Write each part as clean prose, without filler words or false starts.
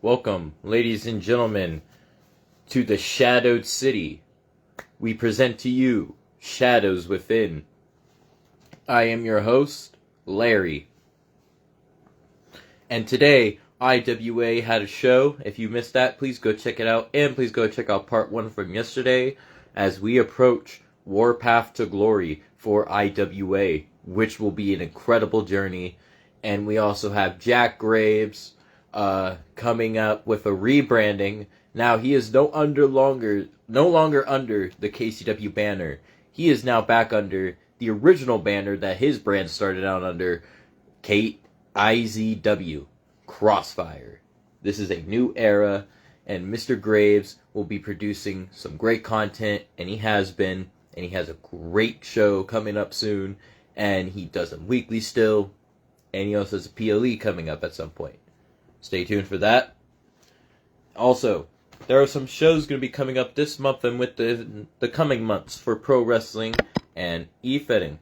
Welcome, ladies and gentlemen, to the Shadowed City. We present to you Shadows Within. I am your host, Larry. And today, IWA had a show. If you missed that, please go check it out. And please go check out part 1 from yesterday as we approach Warpath to Glory for IWA, which will be an incredible journey. And we also have Jack Graves coming up with a rebranding. Now he is no longer under the KCW banner. He is now back under the original banner that his brand started out under, IZW Crossfire. This is a new era, and Mr. Graves will be producing some great content, and he has been, and he has a great show coming up soon, and he does them weekly still, and he also has a PLE coming up at some point. Stay tuned for that. Also, there are some shows going to be coming up this month and with the coming months for pro wrestling and e-fetting.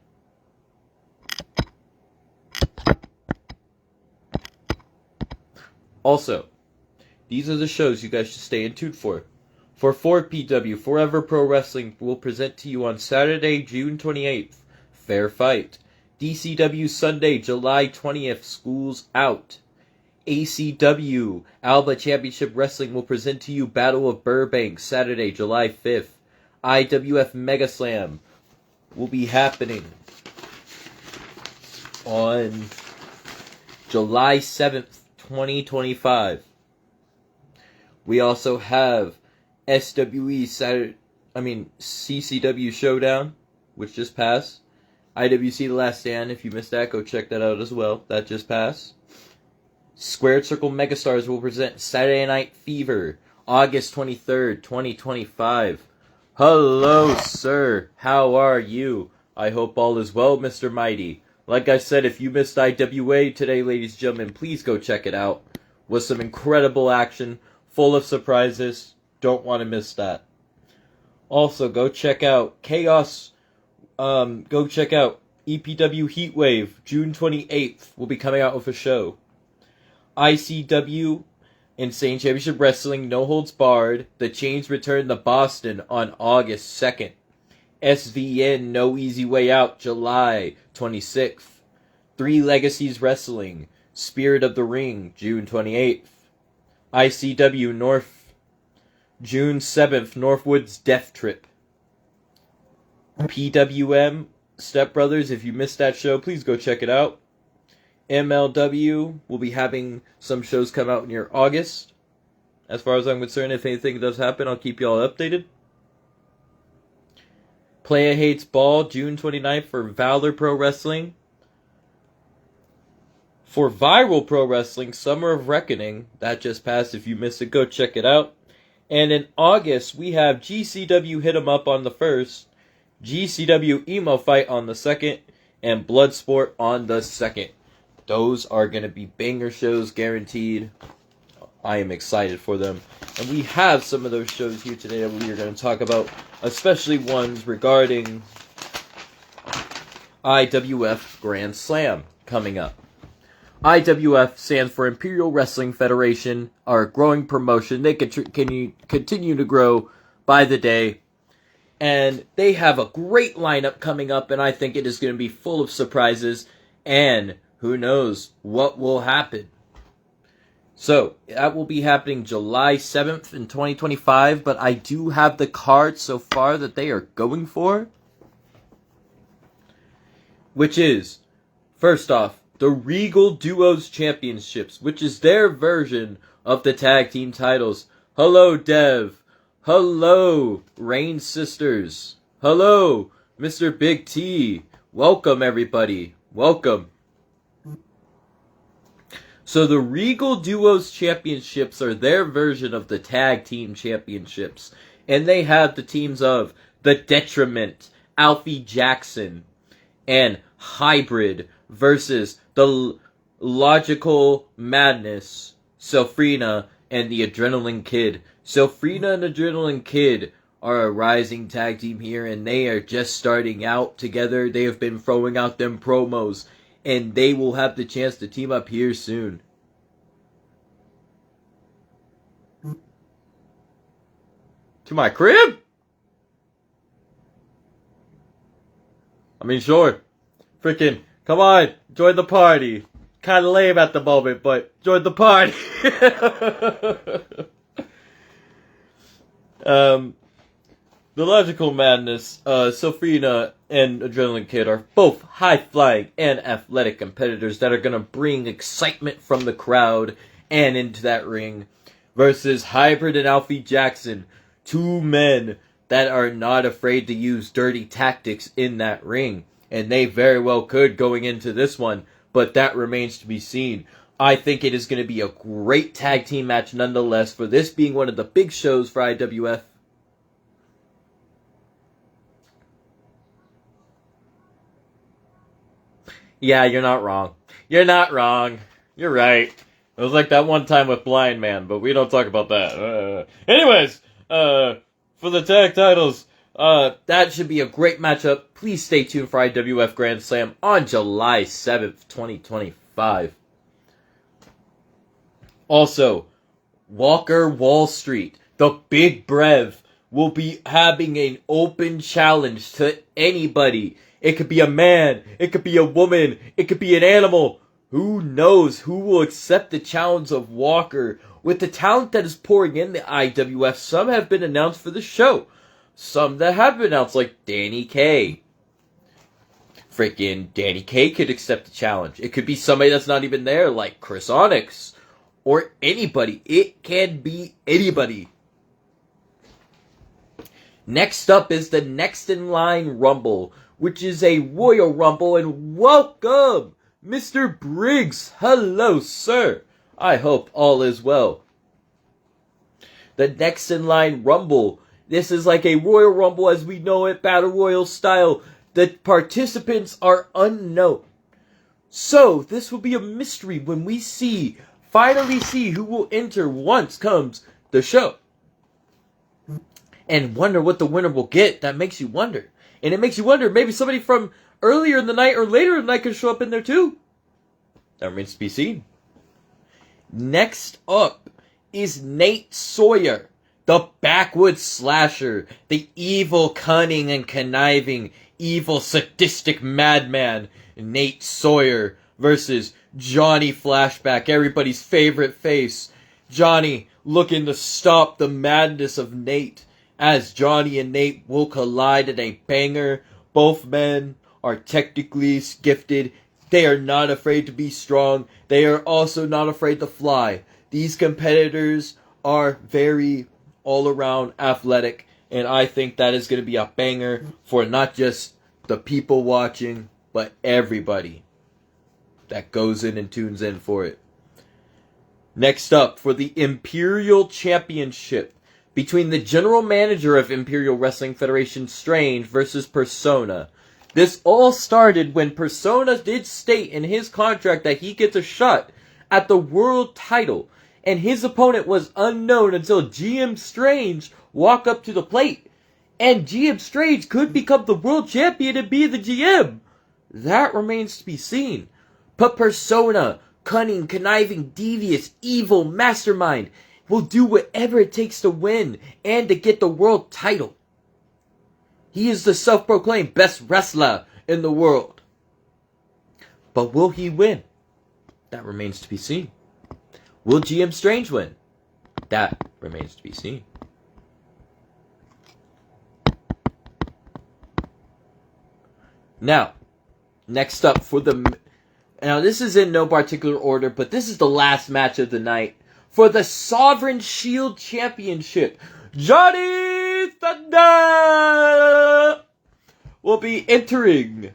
Also, these are the shows you guys should stay in tune for. For 4PW, Forever Pro Wrestling will present to you on Saturday, June 28th, Fair Fight. DCW Sunday, July 20th, School's Out. ACW, Alba Championship Wrestling will present to you Battle of Burbank, Saturday, July 5th. IWF Mega Slam will be happening on July 7th, 2025. We also have CCW Showdown, which just passed. IWC The Last Stand, if you missed that, go check that out as well. That just passed. Squared Circle Megastars will present Saturday Night Fever, August 23rd, 2025. Hello, sir. How are you? I hope all is well, Mr. Mighty. Like I said, if you missed IWA today, ladies and gentlemen, please go check it out. With some incredible action, full of surprises. Don't want to miss that. Also, go check out Chaos. Go check out EPW Heatwave, June 28th. We'll be coming out with a show. ICW Insane Championship Wrestling No Holds Barred. The Chains return to Boston on August 2nd. SVN No Easy Way Out, July 26th. Three Legacies Wrestling, Spirit of the Ring, June 28th. ICW North, June 7th, Northwoods Death Trip. PWM Step Brothers, if you missed that show, please go check it out. MLW will be having some shows come out near August. As far as I'm concerned, if anything does happen, I'll keep you all updated. Playa Hates Ball, June 29th for Valor Pro Wrestling. For Viral Pro Wrestling, Summer of Reckoning, that just passed. If you missed it, go check it out. And in August, we have GCW Hit 'em Up on the 1st, GCW Emo Fight on the 2nd, and Bloodsport on the 2nd. Those are going to be banger shows, guaranteed. I am excited for them. And we have some of those shows here today that we are going to talk about, especially ones regarding IWF Grand Slam coming up. IWF stands for Imperial Wrestling Federation, our growing promotion. They continue to grow by the day. And they have a great lineup coming up, and I think it is going to be full of surprises. And who knows what will happen. So, that will be happening July 7th in 2025, but I do have the card so far that they are going for. Which is, first off, the Regal Duos Championships, which is their version of the tag team titles. Hello, Dev. Hello, Rain Sisters. Hello, Mr. Big T. Welcome, everybody. Welcome. So the Regal Duos Championships are their version of the Tag Team Championships. And they have the teams of The Detriment, Alfie Jackson, and Hybrid versus the Logical Madness, Selfrina, and the Adrenaline Kid. Selfrina and Adrenaline Kid are a rising tag team here, and they are just starting out together. They have been throwing out them promos, and they will have the chance to team up here soon. To my crib? I mean, sure. Freaking, come on, join the party. Kinda lame at the moment, but join the party. The Logical Madness, Sofina and Adrenaline Kid are both high-flying and athletic competitors that are gonna bring excitement from the crowd and into that ring, versus Hybrid and Alfie Jackson, two men that are not afraid to use dirty tactics in that ring. And they very well could going into this one, but that remains to be seen. I think it is going to be a great tag team match nonetheless, for this being one of the big shows for IWF. Yeah, you're not wrong. You're not wrong. You're right. It was like that one time with Blind Man, but we don't talk about that. Anyways, for the tag titles, that should be a great matchup. Please stay tuned for IWF Grand Slam on July 7th, 2025. Also, Walker Wall Street, the Big Brev, will be having an open challenge to anybody. It could be a man, it could be a woman, it could be an animal. Who knows who will accept the challenge of Walker? With the talent that is pouring in the IWF, some have been announced for the show. Some that have been announced, like Danny Kaye. Freaking Danny Kaye could accept the challenge. It could be somebody that's not even there, like Chris Onyx. Or anybody. It can be anybody. Next up is the Next in Line Rumble, which is a Royal Rumble, and welcome, Mr. Briggs. Hello, sir. I hope all is well. The Next in Line Rumble. This is like a Royal Rumble as we know it, Battle Royal style. The participants are unknown. So, this will be a mystery when we finally see who will enter once comes the show. And wonder what the winner will get. That makes you wonder. And it makes you wonder, maybe somebody from earlier in the night or later in the night could show up in there too. That remains to be seen. Next up is Nate Sawyer, the backwoods slasher, the evil, cunning, and conniving, evil, sadistic madman, Nate Sawyer, versus Johnny Flashback, everybody's favorite face. Johnny looking to stop the madness of Nate, as Johnny and Nate will collide in a banger. Both men are technically gifted. They are not afraid to be strong. They are also not afraid to fly. These competitors are very all-around athletic, and I think that is going to be a banger for not just the people watching, but everybody that goes in and tunes in for it. Next up, for the Imperial Championship, between the general manager of Imperial Wrestling Federation, Strange, versus Persona. This all started when Persona did state in his contract that he gets a shot at the world title, and his opponent was unknown until GM Strange walked up to the plate, and GM Strange could become the world champion and be the GM. That remains to be seen. But Persona, cunning, conniving, devious, evil mastermind, will do whatever it takes to win and to get the world title. He is the self-proclaimed best wrestler in the world. But will he win? That remains to be seen. Will GM Strange win? That remains to be seen. Now, next up for the... Now, this is in no particular order, but this is the last match of the night. For the Sovereign Shield Championship, Johnny Thunder will be entering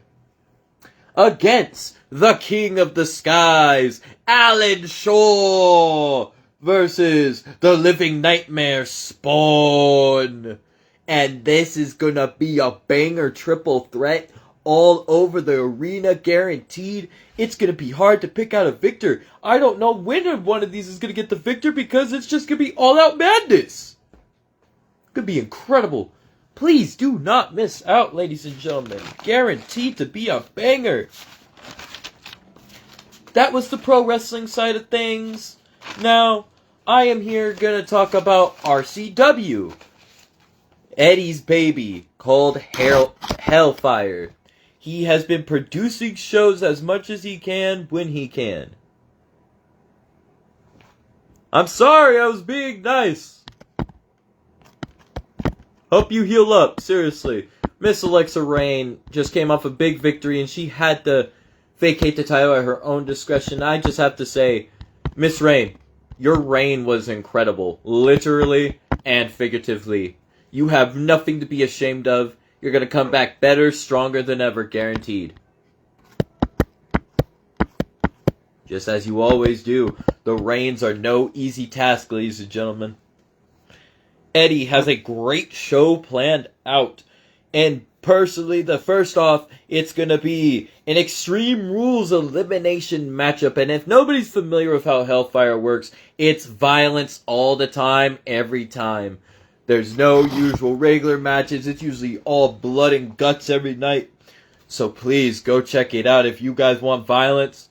against the King of the Skies, Alan Shaw, versus the Living Nightmare, Spawn. And this is gonna be a banger triple threat all over the arena, guaranteed. It's going to be hard to pick out a victor. I don't know when one of these is going to get the victor because it's just going to be all-out madness. Could be incredible. Please do not miss out, ladies and gentlemen. Guaranteed to be a banger. That was the pro wrestling side of things. Now, I am here gonna talk about RCW. Eddie's baby, called Hellfire. He has been producing shows as much as he can when he can. I'm sorry, I was being nice. Hope you heal up, seriously. Miss Alexa Rain just came off a big victory and she had to vacate the title at her own discretion. I just have to say, Miss Rain, your reign was incredible. Literally and figuratively. You have nothing to be ashamed of. You're going to come back better, stronger than ever, guaranteed. Just as you always do, the reigns are no easy task, ladies and gentlemen. Eddie has a great show planned out. And personally, first off, it's going to be an Extreme Rules elimination matchup. And if nobody's familiar with how Hellfire works, it's violence all the time, every time. There's no usual regular matches. It's usually all blood and guts every night. So please go check it out. If you guys want violence,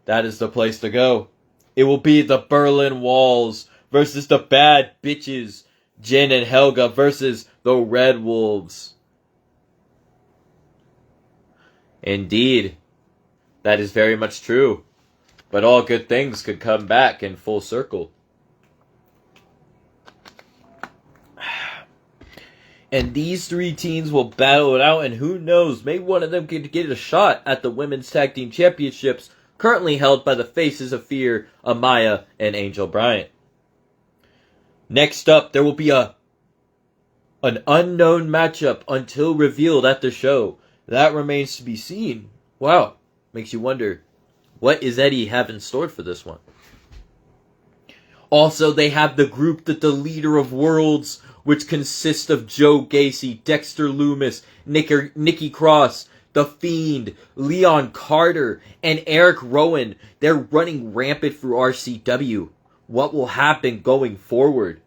that is the place to go. It will be the Berlin Walls versus the Bad Bitches, Jen and Helga versus the Red Wolves. Indeed, that is very much true. But all good things could come back in full circle. And these three teams will battle it out, and who knows, maybe one of them could get a shot at the Women's Tag Team Championships, currently held by the Faces of Fear, Amaya and Angel Bryant. Next up, there will be an unknown matchup until revealed at the show. That remains to be seen. Wow, makes you wonder, what is Eddie have in store for this one? Also, they have the group that the Leader of Worlds, which consists of Joe Gacy, Dexter Loomis, Nikki Cross, The Fiend, Leon Carter, and Eric Rowan. They're running rampant through RCW. What will happen going forward?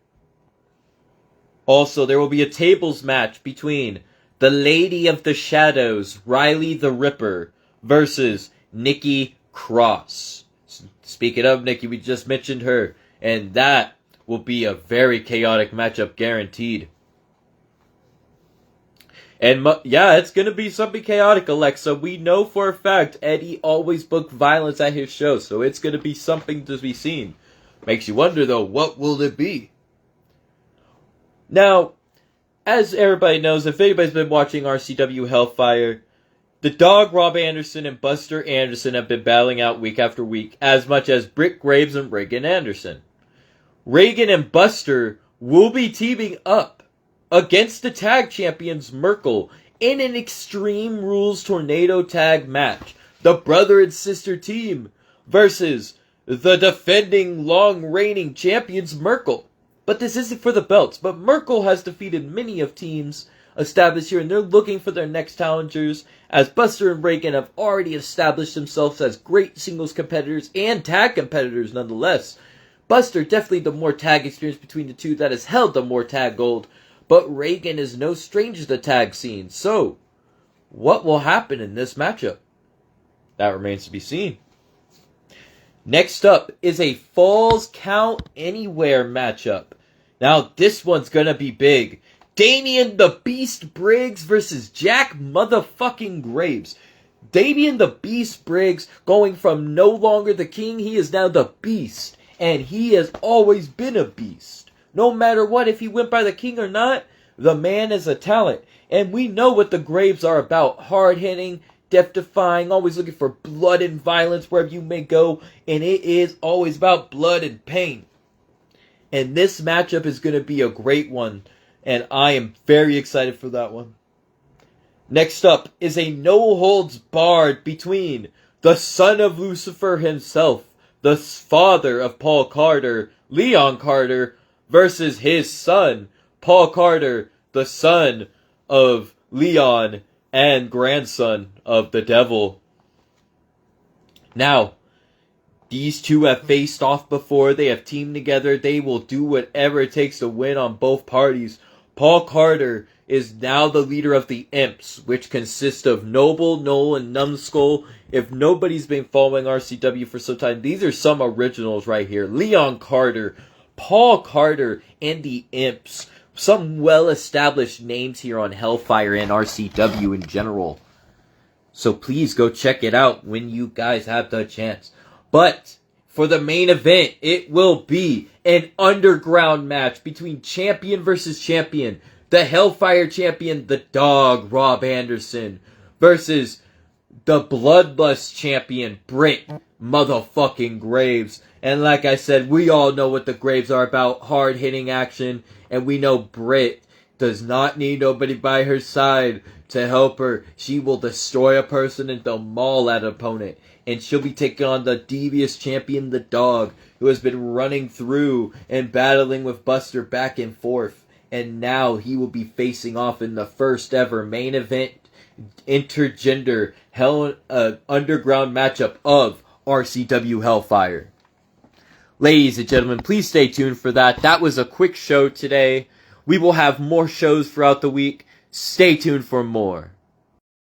Also, there will be a tables match between the Lady of the Shadows, Riley the Ripper, versus Nikki Cross. Speaking of Nikki, we just mentioned her, and that will be a very chaotic matchup, guaranteed. And yeah, it's going to be something chaotic, Alexa. We know for a fact Eddie always booked violence at his show, so it's going to be something to be seen. Makes you wonder, though, what will it be? Now, as everybody knows, if anybody's been watching RCW Hellfire, the Dog Rob Anderson and Buster Anderson have been battling out week after week, as much as Britt Graves and Reagan Anderson. Reagan and Buster will be teaming up against the tag champions Merkel in an Extreme Rules Tornado tag match. The brother and sister team versus the defending long-reigning champions Merkel. But this isn't for the belts, but Merkel has defeated many of teams established here, and they're looking for their next challengers, as Buster and Reagan have already established themselves as great singles competitors and tag competitors nonetheless. Buster, definitely the more tag experience between the two that has held the more tag gold, but Reagan is no stranger to the tag scene. So, what will happen in this matchup? That remains to be seen. Next up is a Falls Count Anywhere matchup. Now, this one's gonna be big. Damian the Beast Briggs versus Jack motherfucking Graves. Damian the Beast Briggs going from no longer the king, he is now the beast. And he has always been a beast. No matter what, if he went by the king or not, the man is a talent. And we know what the Graves are about. Hard-hitting, death-defying, always looking for blood and violence wherever you may go. And it is always about blood and pain. And this matchup is going to be a great one. And I am very excited for that one. Next up is a no-holds-barred between the son of Lucifer himself, the father of Paul Carter, Leon Carter, versus his son, Paul Carter, the son of Leon and grandson of the devil. Now, these two have faced off before. They have teamed together. They will do whatever it takes to win on both parties. Paul Carter is now the leader of the Imps, which consists of Noble, Noel, and Numbskull. If nobody's been following RCW for some time, these are some originals right here. Leon Carter, Paul Carter and the Imps. Some well-established names here on Hellfire and RCW in general. So please go check it out when you guys have the chance. But for the main event, it will be an underground match between champion versus champion. The Hellfire champion, the Dog, Rob Anderson, versus the Bloodlust champion, Britt motherfucking Graves. And like I said, we all know what the Graves are about. Hard-hitting action. And we know Britt does not need nobody by her side to help her. She will destroy a person and they'll maul that opponent. And she'll be taking on the devious champion, the Dog, who has been running through and battling with Buster back and forth. And now he will be facing off in the first ever main event intergender underground matchup of RCW Hellfire. Ladies and gentlemen, please stay tuned for that. That was a quick show today. We will have more shows throughout the week. Stay tuned for more.